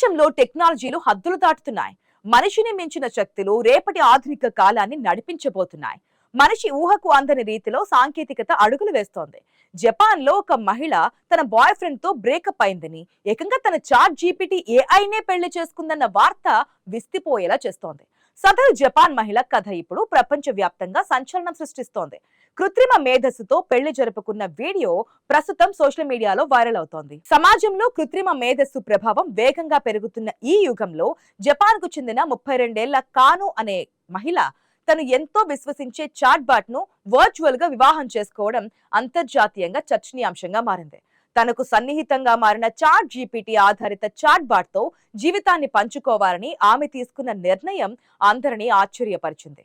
ప్రపంచంలో టెక్నాలజీలు హద్దులు దాటుతున్నాయి. మనిషిని మించిన శక్తులు రేపటి ఆధునిక కాలాన్ని నడిపించబోతున్నాయి. మనిషి ఊహకు అందని రీతిలో సాంకేతికత అడుగులు వేస్తోంది. జపాన్ లో ఒక మహిళ తన బాయ్ ఫ్రెండ్ తో బ్రేకప్ అయిందని, ఏకంగా తన చాట్ జీపీటీ ఏఐనే పెళ్లి చేసుకుందన్న వార్త విస్తిపోయేలా చేస్తోంది. సదరు జపాన్ మహిళ కథ ఇప్పుడు ప్రపంచ వ్యాప్తంగా సంచలనం సృష్టిస్తోంది. కృత్రిమ మేధస్సుతో పెళ్లి జరుపుకున్న వీడియో ప్రస్తుతం సోషల్ మీడియాలో వైరల్ అవుతోంది. సమాజంలో కృత్రిమ మేధస్సు ప్రభావం వేగంగా పెరుగుతున్న ఈ యుగంలో జపాన్ కు చెందిన 32 ఏళ్ల కాను అనే మహిళ తను ఎంతో విశ్వసించే చాట్ బాట్ ను వర్చువల్ గా వివాహం చేసుకోవడం అంతర్జాతీయంగా చర్చనీయాంశంగా మారింది. తనకు సన్నిహితంగా మారిన చాట్ జీపీటీ ఆధారిత చాట్ బాట్ తో జీవితాన్ని పంచుకోవాలని ఆమె తీసుకున్న నిర్ణయం అందరినీ ఆశ్చర్యపరిచింది.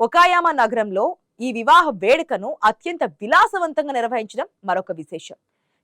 ఒకాయామా నగరంలో ఈ వివాహ వేడుకను అత్యంత విలాసవంతంగా నిర్వహించడం మరొక విశేషం.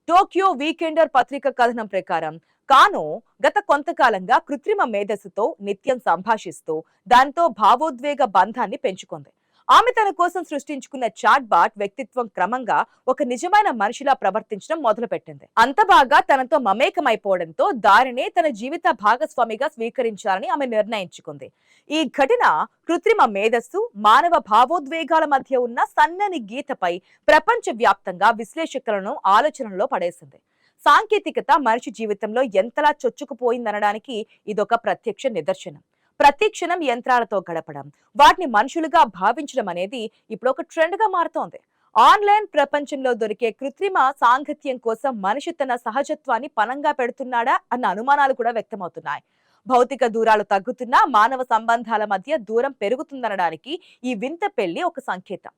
టోక్యో వీకెండర్ పత్రిక కథనం ప్రకారం కానో గత కొంతకాలంగా కృత్రిమ మేధస్సుతో నిత్యం సంభాషిస్తూ దానితో భావోద్వేగ బంధాన్ని పెంచుకుంది. ఆమె తన కోసం సృష్టించుకున్న చాట్ బాట్ వ్యక్తిత్వం క్రమంగా ఒక నిజమైన మనిషిలా ప్రవర్తించడం మొదలుపెట్టింది. అంత బాగా తనతో మమేకమైపోవడంతో దారినే తన జీవిత భాగస్వామిగా స్వీకరించాలని ఆమె నిర్ణయించుకుంది. ఈ ఘటన కృత్రిమ మేధస్సు, మానవ భావోద్వేగాల మధ్య ఉన్న సన్నని గీతపై ప్రపంచ వ్యాప్తంగా విశ్లేషకులను ఆలోచనలో పడేసింది. సాంకేతికత మనిషి జీవితంలో ఎంతలా చొచ్చుకుపోయిందనడానికి ఇదొక ప్రత్యక్ష నిదర్శనం. ప్రతి క్షణం యంత్రాలతో గడపడం, వాటిని మనుషులుగా భావించడం అనేది ఇప్పుడు ఒక ట్రెండ్ గా మారుతోంది. ఆన్లైన్ ప్రపంచంలో దొరికే కృత్రిమ సాంగత్యం కోసం మనిషి తన సహజత్వాన్ని పణంగా పెడుతున్నాడా అన్న అనుమానాలు కూడా వ్యక్తమవుతున్నాయి. భౌతిక దూరాలు తగ్గుతున్నా మానవ సంబంధాల మధ్య దూరం పెరుగుతుందనడానికి ఈ వింత పెళ్లి ఒక సంకేతం.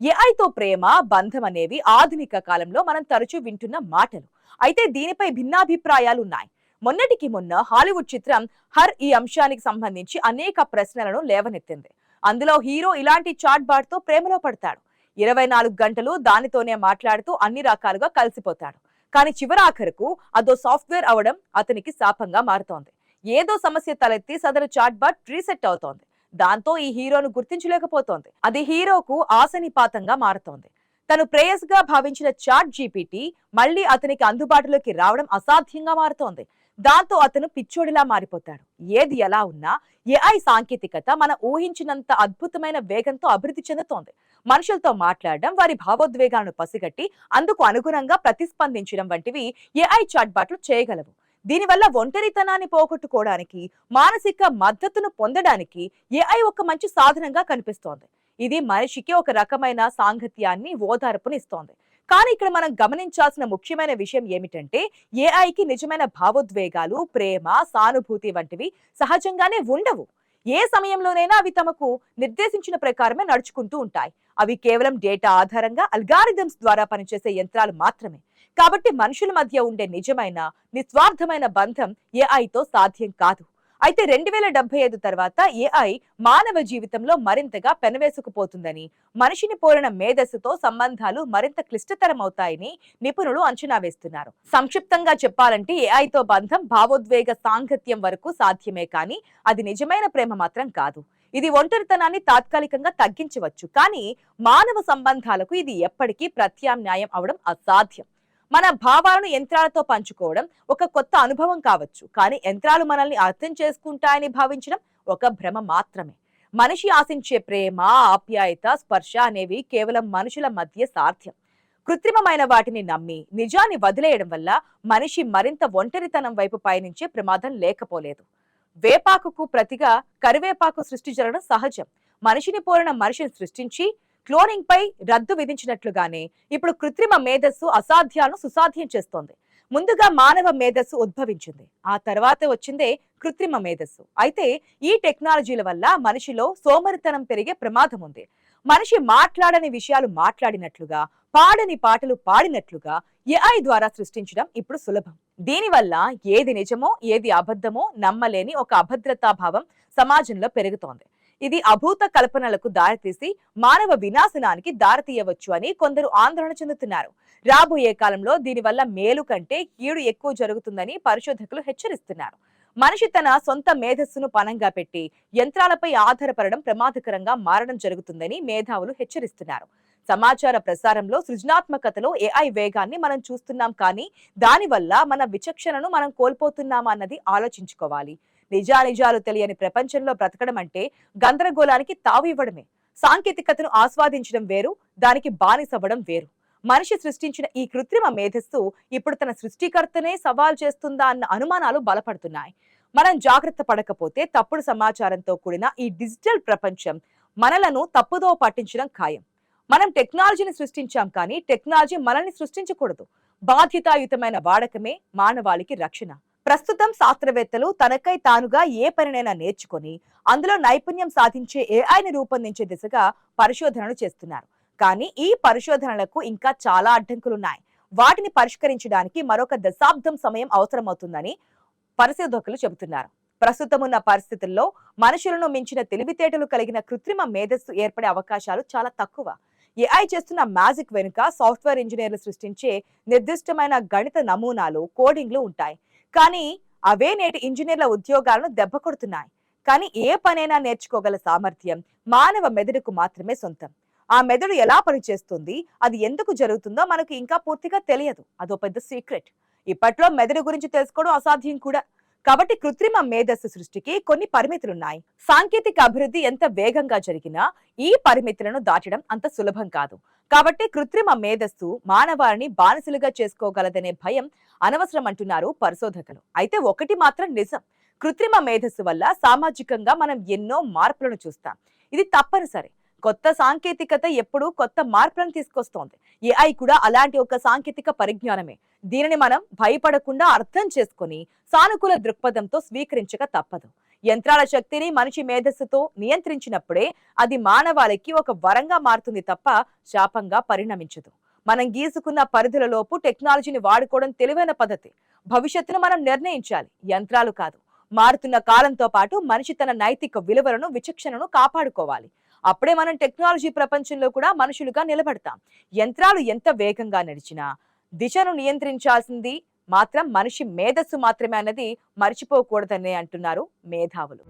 ఏఐతో ప్రేమ, బంధం అనేవి ఆధునిక కాలంలో మనం తరచూ వింటున్న మాటలు. అయితే దీనిపై భిన్నాభిప్రాయాలు ఉన్నాయి. మొన్నటికి మొన్న హాలీవుడ్ చిత్రం హర్ ఈ అంశానికి సంబంధించి అనేక ప్రశ్నలను లేవనెత్తింది. అందులో హీరో ఇలాంటి చాట్ బాట్ తో ప్రేమలో పడతాడు. 24 గంటలు దానితోనే మాట్లాడుతూ అన్ని రకాలుగా కలిసిపోతాడు. కానీ చివరాఖరుకు అదో సాఫ్ట్వేర్ అవడం అతనికి శాపంగా మారుతోంది. ఏదో సమస్య తలెత్తి సదరు చాట్ బాట్ రీసెట్ అవుతోంది. దాంతో ఈ హీరోను గుర్తించలేకపోతోంది. అది హీరోకు ఆశనిపాతంగా మారుతోంది. తను ప్రేయస్గా భావించిన చాట్ జీపీటీ మళ్లీ అతనికి అందుబాటులోకి రావడం అసాధ్యంగా మారుతోంది. దాంతో అతను పిచ్చోడిలా మారిపోతాడు. ఏది ఎలా ఉన్నా ఏఐ సాంకేతికత మన ఊహించినంత అద్భుతమైన వేగంతో అభివృద్ధి చెందుతోంది. మనుషులతో మాట్లాడడం, వారి భావోద్వేగాలను పసిగట్టి అందుకు అనుగుణంగా ప్రతిస్పందించడం వంటివి ఏఐ చాట్ బాట్లు చేయగలవు. దీనివల్ల ఒంటరితనాన్ని పోగొట్టుకోవడానికి, మానసిక మద్దతును పొందడానికి ఏఐ ఒక మంచి సాధనంగా కనిపిస్తోంది. ఇది మనిషికి ఒక రకమైన సాంగత్యాన్ని, ఓదార్పునిస్తోంది. కానీ ఇక్కడ మనం గమనించాల్సిన ముఖ్యమైన విషయం ఏమిటంటే, ఏఐకి నిజమైన భావోద్వేగాలు, ప్రేమ, సానుభూతి వంటివి సహజంగానే ఉండవు. ఏ సమయంలోనైనా అవి తమకు నిర్దేశించిన ప్రకారమే నడుచుకుంటూ ఉంటాయి. అవి కేవలం డేటా ఆధారంగా అల్గారిథమ్స్ ద్వారా పనిచేసే యంత్రాలు మాత్రమే. కాబట్టి మనుషుల మధ్య ఉండే నిజమైన, నిస్వార్థమైన బంధం ఏఐతో సాధ్యం కాదు. అయితే 2075 తర్వాత ఏఐ మానవ జీవితంలో మరింతగా పెనవేసుకుపోతుందని, మనిషిని పోలిన మేధస్సుతో సంబంధాలు మరింత క్లిష్టతరమవుతాయని నిపుణులు అంచనా వేస్తున్నారు. సంక్షిప్తంగా చెప్పాలంటే ఏఐతో బంధం భావోద్వేగ సాంగత్యం వరకు సాధ్యమే, కానీ అది నిజమైన ప్రేమ మాత్రం కాదు. ఇది ఒంటరితనాన్ని తాత్కాలికంగా తగ్గించవచ్చు, కానీ మానవ సంబంధాలకు ఇది ఎప్పటికీ ప్రత్యామ్నాయం అవడం అసాధ్యం. మన భావాలను యంత్రాలతో పంచుకోవడం ఒక కొత్త అనుభవం కావచ్చు, కానీ యంత్రాలు మనల్ని అర్థం చేసుకుంటాయని భావించడం ఒక భ్రమ మాత్రమే. మనిషి ఆశించే ప్రేమ, ఆప్యాయత, స్పర్శ అనేవి కేవలం మనుషుల మధ్య సాధ్యం. కృత్రిమమైన వాటిని నమ్మి నిజాన్ని వదిలేయడం వల్ల మనిషి మరింత ఒంటరితనం వైపు పయనించే ప్రమాదం లేకపోలేదు. వేపాకుకు ప్రతిగా కరివేపాకు సృష్టి జరగడం సహజం. మనిషిని పోలిన మనిషిని సృష్టించి క్లోనింగ్ పై రద్దు విధించినట్లుగానే ఇప్పుడు కృత్రిమ మేధస్సు అసాధ్యాలను సుసాధ్యం చేస్తోంది. ముందుగా మానవ మేధస్సు ఉద్భవించింది, ఆ తర్వాత వచ్చిందే కృత్రిమ మేధస్సు. అయితే ఈ టెక్నాలజీల వల్ల మనిషిలో సోమరితనం పెరిగే ప్రమాదం ఉంది. మనిషి మాట్లాడని విషయాలు మాట్లాడినట్లుగా, పాడని పాటలు పాడినట్లుగా ఏఐ ద్వారా సృష్టించడం ఇప్పుడు సులభం. దీనివల్ల ఏది నిజమో, ఏది అబద్ధమో నమ్మలేని ఒక అభద్రతా భావం సమాజంలో పెరుగుతోంది. ఇది అభూత కల్పనలకు దారితీసి మానవ వినాశనానికి దారితీయవచ్చు అని కొందరు ఆందోళన చెందుతున్నారు. రాబోయే కాలంలో దీనివల్ల మేలు కంటే కీడు ఎక్కువ జరుగుతుందని పరిశోధకులు హెచ్చరిస్తున్నారు. మనిషి తన సొంత మేధస్సును పణంగా పెట్టి యంత్రాలపై ఆధారపడడం ప్రమాదకరంగా మారడం జరుగుతుందని మేధావులు హెచ్చరిస్తున్నారు. సమాచార ప్రసారంలో సృజనాత్మకతలో ఏఐ వేగాన్ని మనం చూస్తున్నాం, కానీ దానివల్ల మన విచక్షణను మనం కోల్పోతున్నామా అన్నది ఆలోచించుకోవాలి. నిజానిజాలు తెలియని ప్రపంచంలో బ్రతకడం అంటే గందరగోళానికి తావు ఇవ్వడమే. సాంకేతికతను ఆస్వాదించడం వేరు, దానికి బానిసవ్వడం వేరు. మనిషి సృష్టించిన ఈ కృత్రిమ మేధస్సు ఇప్పుడు తన సృష్టికర్తనే సవాల్ చేస్తుందా అన్న అనుమానాలు బలపడుతున్నాయి. మనం జాగ్రత్త పడకపోతే తప్పుడు సమాచారంతో కూడిన ఈ డిజిటల్ ప్రపంచం మనలను తప్పుదో పట్టించడం ఖాయం. మనం టెక్నాలజీని సృష్టించాం, కానీ టెక్నాలజీ మనల్ని సృష్టించకూడదు. బాధ్యతాయుతమైన వాడకమే మానవాళికి రక్షణ. ప్రస్తుతం శాస్త్రవేత్తలు తనకై తానుగా ఏ పనినైనా నేర్చుకొని అందులో నైపుణ్యం సాధించే ఏఐని రూపొందించే దిశగా పరిశోధనలు చేస్తున్నారు. కానీ ఈ పరిశోధనలకు ఇంకా చాలా అడ్డంకులున్నాయి. వాటిని పరిష్కరించడానికి మరొక దశాబ్దం సమయం అవసరమవుతుందని పరిశోధకులు చెబుతున్నారు. ప్రస్తుతం ఉన్న పరిస్థితుల్లో మనుషులను మించిన తెలివితేటలు కలిగిన కృత్రిమ మేధస్సు ఏర్పడే అవకాశాలు చాలా తక్కువ. ఏఐ చేస్తున్న మ్యాజిక్ వెనుక సాఫ్ట్వేర్ ఇంజనీర్లు సృష్టించే నిర్దిష్టమైన గణిత నమూనాలు, కోడింగ్లు ఉంటాయి. కానీ అవే నేటి ఇంజనీర్ల ఉద్యోగాలను దెబ్బ కొడుతున్నాయి. కానీ ఏ పనైనా నేర్చుకోగల సామర్థ్యం మానవ మెదడుకు మాత్రమే సొంతం. ఆ మెదడు ఎలా పనిచేస్తుంది, అది ఎందుకు జరుగుతుందో మనకు ఇంకా పూర్తిగా తెలియదు. అదో పెద్ద సీక్రెట్. ఇప్పట్లో మెదడు గురించి తెలుసుకోవడం అసాధ్యం కూడా. కాబట్టి కృత్రిమ మేధస్సు సృష్టికి కొన్ని పరిమితులున్నాయి. సాంకేతిక అభివృద్ధి ఎంత వేగంగా జరిగినా ఈ పరిమితులను దాటడం అంత సులభం కాదు. కాబట్టి కృత్రిమ మేధస్సు మానవాళిని బానిసలుగా చేసుకోగలదనే భయం అనవసరం అంటున్నారు పరిశోధకులు. అయితే ఒకటి మాత్రం నిజం, కృత్రిమ మేధస్సు వల్ల సామాజికంగా మనం ఎన్నో మార్పులను చూస్తాం. ఇది తప్పనిసరి. కొత్త సాంకేతికత ఎప్పుడూ కొత్త మార్పులను తీసుకొస్తోంది. ఏఐ కూడా అలాంటి ఒక సాంకేతిక పరిజ్ఞానమే. దీనిని మనం భయపడకుండా అర్థం చేసుకుని సానుకూల దృక్పథంతో స్వీకరించక తప్పదు. యంత్రాల శక్తిని మనిషి మేధస్సుతో నియంత్రించినప్పుడే అది మానవాళికి ఒక వరంగా మారుతుంది తప్ప శాపంగా పరిణమించదు. మనం గీసుకున్న పరిధులలోపు టెక్నాలజీని వాడుకోవడం తెలివైన పద్ధతి. భవిష్యత్తును మనం నిర్ణయించాలి, యంత్రాలు కాదు. మారుతున్న కాలంతో పాటు మనిషి తన నైతిక విలువలను, విచక్షణను కాపాడుకోవాలి. అప్పుడే మనం టెక్నాలజీ ప్రపంచంలో కూడా మనుషులుగా నిలబడతాం. యంత్రాలు ఎంత వేగంగా నడిచినా దిశను నియంత్రించాల్సింది మాత్రం మనిషి మేధస్సు మాత్రమే అన్నది మర్చిపోకూడదనే అంటున్నారు మేధావులు.